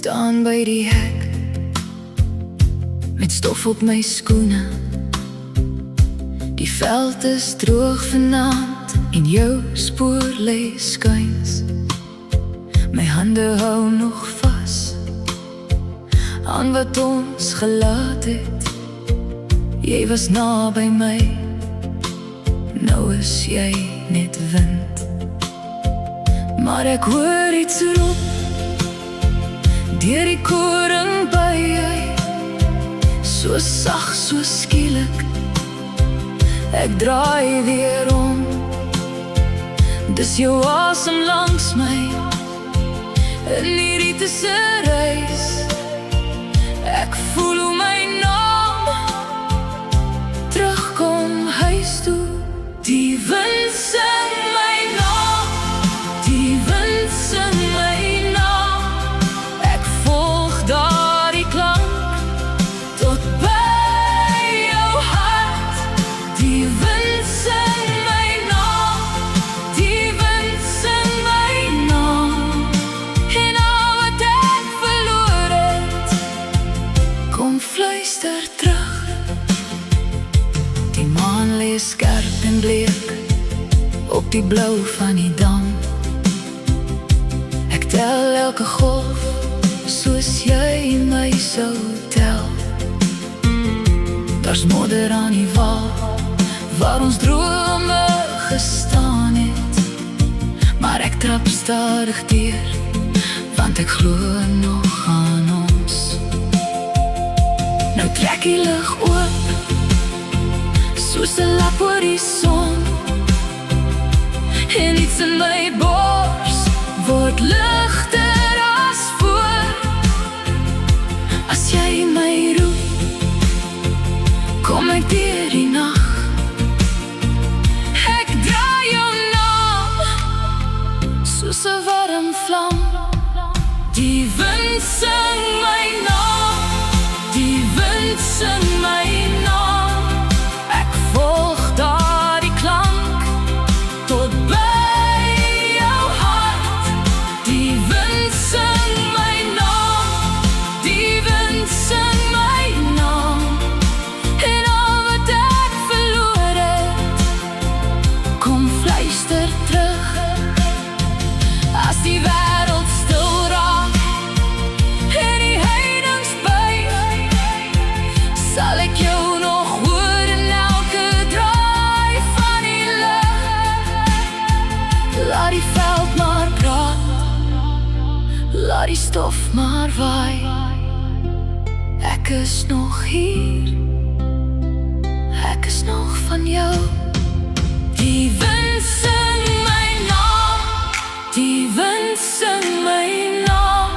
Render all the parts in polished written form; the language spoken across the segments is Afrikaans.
staan by die hek met stof op my skoene. Die veld is droog vanaand en jou spoor lê skuins. My hande hou nog vas aan wat ons gelaat het. Jy was na by my, nou is jy net wind. Maar ek hoor iets roep deur die koring by jy, so sag, so skielik. Ek draai weer om, dis jou asem langs my in hierdie tussenreis. Ek voel hoe my naam terugkom huis toe. Die wind sing my naam, die wind sing my naam. Ek volg daardie klank tot by jou hart. Die wind sing my naam, die wind sing my naam. En al wat ek verloor het, kom fluister terug. Die maan lê skerp en bleek op die blou van die dam. Ek tel elke golf soos jy my sou tel. Daar's modder aan die wal waar ons drome gestaan het, maar ek trap stadig deur, want ek glo nog aan ons. Nou trek die lug oop soos 'n lap oor die son, en iets in my bors word ligter as voor. As jy my roep, kom ek deur die nag. Ek draai jou naam soos 'n warm vlam. Die wind sing my naam, die wind sing my naam. Ek volg daardie klank tot by jou hart. Die wind sing my naam, die wind sing my naam. En al wat ek verloor het, kom fluister terug. As die wêreld stil raak en die heidens buig, sal ek jou nog hoor in elke draai van die lug. Laat die veld maar praat, laat die stof maar waai. Ek is nog hier, ek is nog van jou. Die wind sing my naam, die wind sing my naam.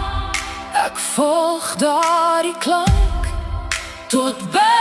Ek volg daardie klank tot by